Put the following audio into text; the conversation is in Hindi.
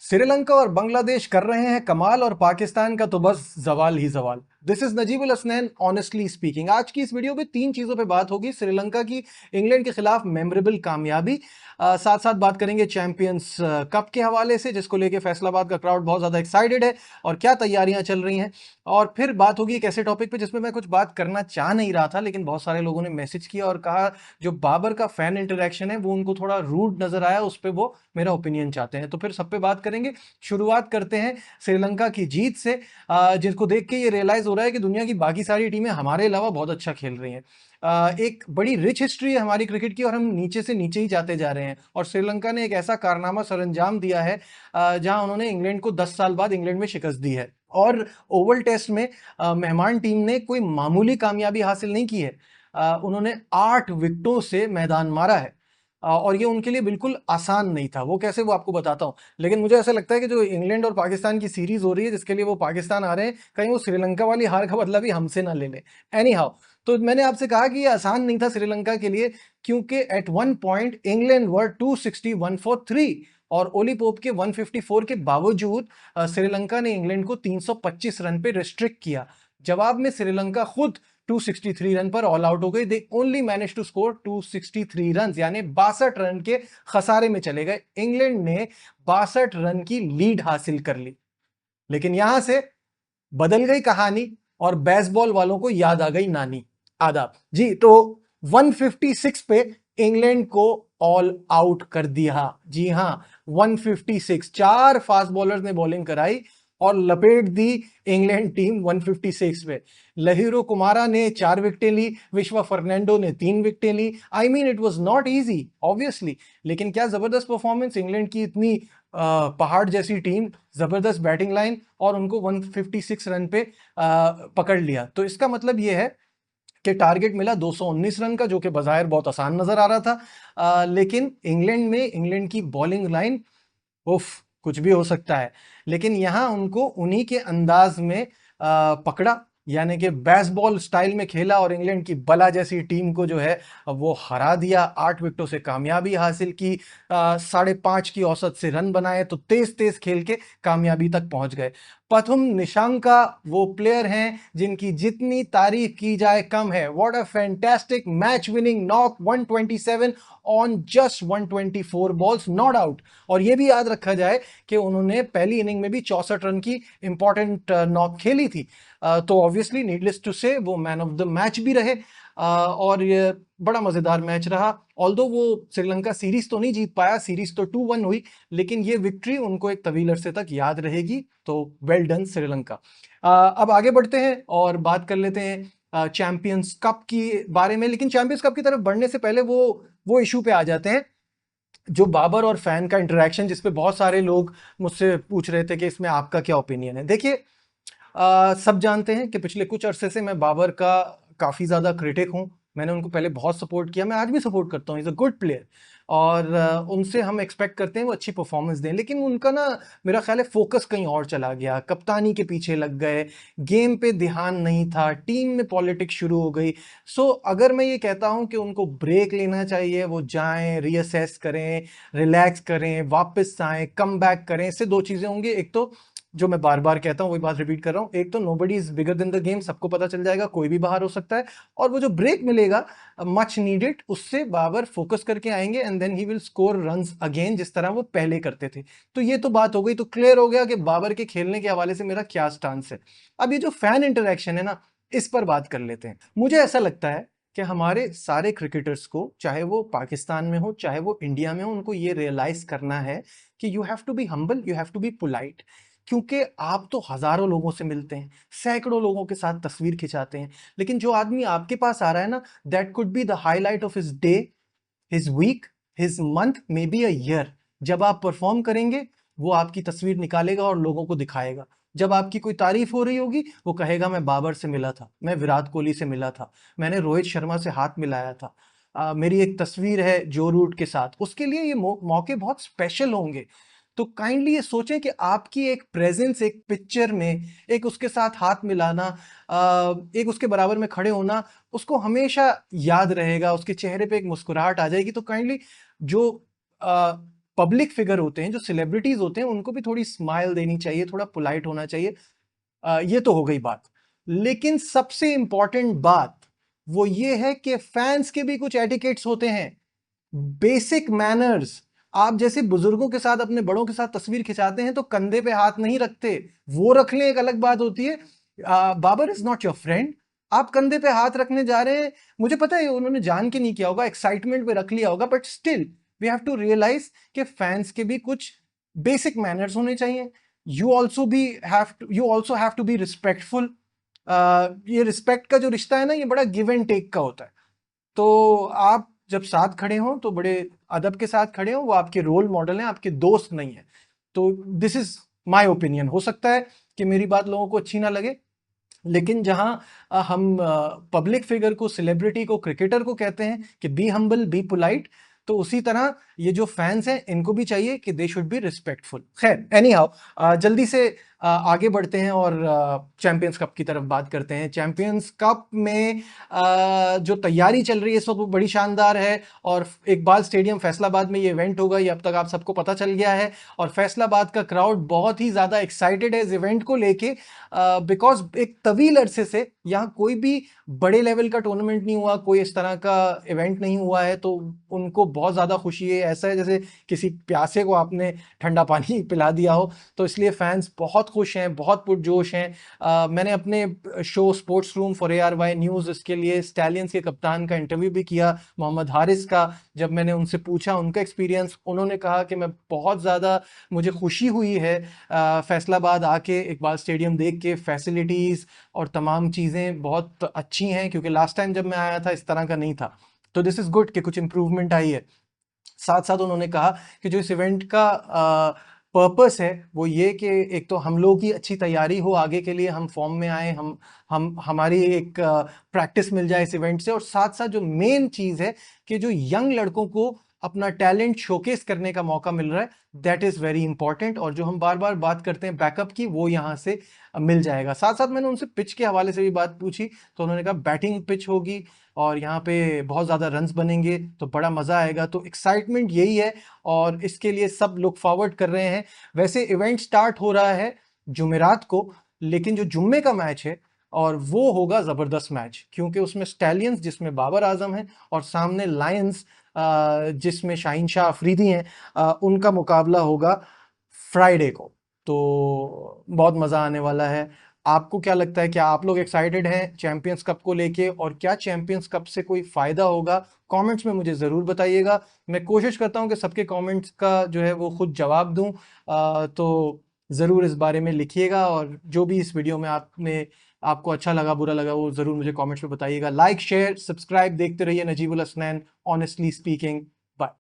श्रीलंका और बांग्लादेश कर रहे हैं कमाल और पाकिस्तान का तो बस जवाल ही जवाल। This is Najibul Hasnain honestly speaking. आज की इस वीडियो में तीन चीजों पे बात होगी। श्रीलंका की इंग्लैंड के खिलाफ मेमोरेबल कामयाबी, साथ साथ बात करेंगे चैंपियंस कप के हवाले से, जिसको लेके फैसलाबाद का क्राउड बहुत ज्यादा एक्साइटेड है और क्या तैयारियां चल रही हैं। और फिर बात होगी एक ऐसे टॉपिक पे जिसमें मैं कुछ बात करना चाह नहीं रहा था, लेकिन बहुत सारे लोगों ने मैसेज किया और कहा जो बाबर का फैन इंटरेक्शन है वो उनको थोड़ा रूड नजर आया, उस पर वो मेरा ओपिनियन चाहते हैं। तो फिर सब पे बात करेंगे। शुरुआत करते हैं श्रीलंका की जीत से, जिसको देख के ये रियलाइज हो रहा है कि दुनिया की बाकी सारी टीमें हमारे अलावा बहुत अच्छा खेल रही हैं। एक बड़ी रिच हिस्ट्री है हमारी क्रिकेट की और हम नीचे से नीचे ही जाते जा रहे हैं। और श्रीलंका ने एक ऐसा कारनामा सरंजाम दिया है जहां उन्होंने इंग्लैंड को 10 साल बाद इंग्लैंड में शिकस्त दी है। और ओवल टेस्ट में मेहमान टीम ने कोई मामूली कामयाबी हासिल नहीं की है। उन्होंने 8 विकेटों से मैदान मारा है और ये उनके लिए बिल्कुल आसान नहीं था। वो कैसे, वो आपको बताता हूँ। लेकिन मुझे ऐसा लगता है कि जो इंग्लैंड और पाकिस्तान की सीरीज हो रही है जिसके लिए वो पाकिस्तान आ रहे हैं, कहीं वो श्रीलंका वाली हार का बदला भी हमसे ना ले लें। एनी हाउ, तो मैंने आपसे कहा कि ये आसान नहीं था श्रीलंका के लिए, क्योंकि at one point England were 261 for 3 और ओली पोप के 154 के बावजूद श्रीलंका ने इंग्लैंड को 325 रन पे रिस्ट्रिक्ट किया। जवाब में श्रीलंका खुद 263 रन पर ऑल आउट हो गई। They only manage to score 263 run, यानी 62 रन के खसारे में चले गए। इंग्लैंड ने 62 रन की लीड हासिल कर ली। लेकिन यहां से बदल गई कहानी और बेसबॉल वालों को याद आ गई नानी। आदाब जी। तो 156 पे इंग्लैंड को ऑल आउट कर दिया। जी हां, 156। 4 फास्ट बॉलर्स ने बॉलिंग कराई और लपेट दी इंग्लैंड टीम 156 पे। लहिरो कुमारा ने 4 विकेटें ली, विश्वा फर्नांडो ने 3 विकेटें ली। I mean it was not easy obviously, लेकिन क्या जबरदस्त परफॉर्मेंस इंग्लैंड की। इतनी पहाड़ जैसी टीम, जबरदस्त बैटिंग लाइन और उनको 156 रन पे पकड़ लिया। तो इसका मतलब यह है कि टारगेट मिला 219 रन का, जो कि बजायर बहुत आसान नजर आ रहा था। लेकिन इंग्लैंड की बॉलिंग लाइन, उफ, कुछ भी हो सकता है। लेकिन यहां उनको उन्हीं के अंदाज में पकड़ा, यानी कि बेसबॉल स्टाइल में खेला और इंग्लैंड की बला जैसी टीम को जो है वो हरा दिया। 8 विकेटों से कामयाबी हासिल की, 5.5 की औसत से रन बनाए, तो तेज तेज खेल के कामयाबी तक पहुंच गए। प्रथम निशंका वो प्लेयर हैं जिनकी जितनी तारीफ की जाए कम है। What a fantastic match winning knock, 127 on just 124 balls, not out. और ये भी याद रखा जाए कि उन्होंने पहली इनिंग में भी 64 रन की इंपॉर्टेंट नॉक खेली थी। तो ऑब्वियसली नीडलेस टू से वो मैन ऑफ द मैच भी रहे। और ये बड़ा मजेदार मैच रहा। ऑल्दो वो श्रीलंका सीरीज तो नहीं जीत पाया, सीरीज तो 2-1 हुई, लेकिन ये विक्ट्री उनको एक तवील अरसे तक याद रहेगी। तो वेल डन श्रीलंका। अब आगे बढ़ते हैं और बात कर लेते हैं चैंपियंस कप की बारे में। लेकिन चैंपियंस कप की तरफ बढ़ने से पहले वो इशू पे आ जाते हैं, जो बाबर और फैन का इंटरेक्शन, जिसपे बहुत सारे लोग मुझसे पूछ रहे थे कि इसमें आपका क्या ओपिनियन है। देखिए, सब जानते हैं कि पिछले कुछ अरसे से मैं बाबर का काफ़ी ज़्यादा क्रिटिक हूँ। मैंने उनको पहले बहुत सपोर्ट किया, मैं आज भी सपोर्ट करता हूँ। इज़ अ गुड प्लेयर और उनसे हम एक्सपेक्ट करते हैं वो अच्छी परफॉर्मेंस दें। लेकिन उनका ना, मेरा ख्याल है फोकस कहीं और चला गया, कप्तानी के पीछे लग गए, गेम पे ध्यान नहीं था, टीम में पॉलिटिक्स शुरू हो गई। सो अगर मैं ये कहता हूँ कि उनको ब्रेक लेना चाहिए, वो जाएं, रीअसेस करें, रिलैक्स करें, वापस आएं, कम बैक करें, इससे दो चीज़ें होंगी। एक तो, जो मैं बार बार कहता हूं वही बात रिपीट कर रहा हूं, एक तो nobody is bigger than the game, सबको पता चल जाएगा कोई भी बाहर हो सकता है। और वो जो ब्रेक मिलेगा मच नीडेड, उससे बाबर फोकस करके आएंगे and then he will score runs again, जिस तरह वो पहले करते थे। तो ये तो बात हो गई, तो क्लियर हो गया कि बाबर के खेलने के हवाले से मेरा क्या स्टांस है। अब ये जो फैन इंटरेक्शन है ना, इस पर बात कर लेते हैं। मुझे ऐसा लगता है कि हमारे सारे क्रिकेटर्स को, चाहे वो पाकिस्तान में हो चाहे वो इंडिया में हो, उनको ये रियलाइज करना है कि you have to be humble, you have to be polite. क्योंकि आप तो हजारों लोगों से मिलते हैं, सैकड़ों लोगों के साथ तस्वीर खिंचाते हैं, लेकिन जो आदमी आपके पास आ रहा है ना, that could be the highlight of his day, his week, his month, maybe a year. जब आप परफॉर्म करेंगे वो आपकी तस्वीर निकालेगा और लोगों को दिखाएगा। जब आपकी कोई तारीफ हो रही होगी वो कहेगा मैं बाबर से मिला था, मैं विराट कोहली से मिला था, मैंने रोहित शर्मा से हाथ मिलाया था, मेरी एक तस्वीर है जो रूट के साथ। उसके लिए ये मौके बहुत स्पेशल होंगे। तो काइंडली ये सोचें कि आपकी एक प्रेजेंस एक पिक्चर में, एक उसके साथ हाथ मिलाना, एक उसके बराबर में खड़े होना, उसको हमेशा याद रहेगा, उसके चेहरे पे एक मुस्कुराहट आ जाएगी। तो काइंडली जो पब्लिक फिगर होते हैं, जो सेलिब्रिटीज होते हैं, उनको भी थोड़ी स्माइल देनी चाहिए, थोड़ा पोलाइट होना चाहिए। ये तो हो गई बात। लेकिन सबसे इंपॉर्टेंट बात वो ये है कि फैंस के भी कुछ एटिकेट्स होते हैं, बेसिक मैनर्स। आप जैसे बुजुर्गों के साथ, अपने बड़ों के साथ तस्वीर खिंचाते हैं तो कंधे पे हाथ नहीं रखते, वो रख लें एक अलग बात होती है। Babar is not your friend, आप कंधे पे हाथ रखने जा रहे हैं, मुझे पता है उन्होंने जान के नहीं किया होगा, एक्साइटमेंट पे रख लिया होगा, but still we have to realise कि फैंस के भी कुछ बेसिक मैनर्स होने चाहिए। You also have to be respectful. ये रिस्पेक्ट का जो रिश्ता है ना, ये बड़ा गिव एंड टेक का होता है। तो आप जब साथ खड़े हों तो बड़े अदब के साथ खड़े हों, वो आपके रोल मॉडल हैं, आपके दोस्त नहीं है। तो दिस इज माय ओपिनियन। हो सकता है कि मेरी बात लोगों को अच्छी ना लगे, लेकिन जहां हम पब्लिक फिगर को, सेलिब्रिटी को, क्रिकेटर को कहते हैं कि बी हम्बल, बी पोलाइट, तो उसी तरह ये जो फैंस हैं इनको भी चाहिए कि दे शुड बी रिस्पेक्टफुल। खैर, एनी हाउ, जल्दी से आगे बढ़ते हैं और चैंपियंस कप की तरफ बात करते हैं। चैंपियंस कप में जो तैयारी चल रही है इस वक्त वो बड़ी शानदार है, और इकबाल स्टेडियम फैसलाबाद में ये इवेंट होगा, ये अब तक आप सबको पता चल गया है। और फैसलाबाद का क्राउड बहुत ही ज़्यादा एक्साइटेड है इस इवेंट को लेके, बिकॉज एक तवील अरसे से यहाँ कोई भी बड़े लेवल का टूर्नामेंट नहीं हुआ, कोई इस तरह का इवेंट नहीं हुआ है, तो उनको बहुत ज़्यादा खुशी है। ऐसा है जैसे किसी प्यासे को आपने ठंडा पानी पिला दिया हो। तो इसलिए फैंस बहुत खुश हैं, बहुत पुरजोश हैं। मैंने अपने show sports room for ARY news, इसके लिए स्टैलियंस के कप्तान का इंटरव्यू भी किया, मोहम्मद हारिस का। जब मैंने उनसे पूछा उनका एक्सपीरियंस, उन्होंने कहा कि मैं बहुत ज़्यादा, मुझे खुशी हुई है फैसलाबाद आके, इकबाल स्टेडियम देख के। फैसिलिटीज़ और तमाम चीज़ें बहुत अच्छी हैं, क्योंकि लास्ट टाइम जब मैं आया था इस तरह का नहीं था। तो दिस इज़ गुड कि कुछ इम्प्रूवमेंट आई है। साथ साथ उन्होंने कहा कि जो इस इवेंट का पर्पस है वो ये कि एक तो हम लोगों की अच्छी तैयारी हो आगे के लिए, हम फॉर्म में आए, हम हमारी एक प्रैक्टिस मिल जाए इस इवेंट से, और साथ साथ जो मेन चीज़ है कि जो यंग लड़कों को अपना टैलेंट शोकेस करने का मौका मिल रहा है, दैट इज़ वेरी इंपॉर्टेंट। और जो हम बार बार बात करते हैं बैकअप की, वो यहाँ से मिल जाएगा। साथ साथ मैंने उनसे पिच के हवाले से भी बात पूछी, तो उन्होंने कहा बैटिंग पिच होगी और यहाँ पे बहुत ज़्यादा रन्स बनेंगे, तो बड़ा मज़ा आएगा। तो एक्साइटमेंट यही है और इसके लिए सब लुक फॉरवर्ड कर रहे हैं। वैसे इवेंट स्टार्ट हो रहा है जुमेरात को, लेकिन जो जुम्मे का मैच है और वो होगा ज़बरदस्त मैच, क्योंकि उसमें स्टैलियंस जिसमें बाबर आजम है और सामने लायंस जिसमें शाहीन शाह अफरीदी हैं, उनका मुकाबला होगा फ्राइडे को। तो बहुत मज़ा आने वाला है। आपको क्या लगता है, क्या आप लोग एक्साइटेड हैं चैंपियंस कप को लेके, और क्या चैंपियंस कप से कोई फ़ायदा होगा? कमेंट्स में मुझे ज़रूर बताइएगा। मैं कोशिश करता हूं कि सबके कमेंट्स का जो है वो खुद जवाब दूं। तो ज़रूर इस बारे में लिखिएगा, और जो भी इस वीडियो में आपको अच्छा लगा, बुरा लगा, वो ज़रूर मुझे कमेंट्स में बताइएगा। लाइक, शेयर, सब्सक्राइब, देखते रहिए नजीबुल हसनैन ऑनेस्टली स्पीकिंग।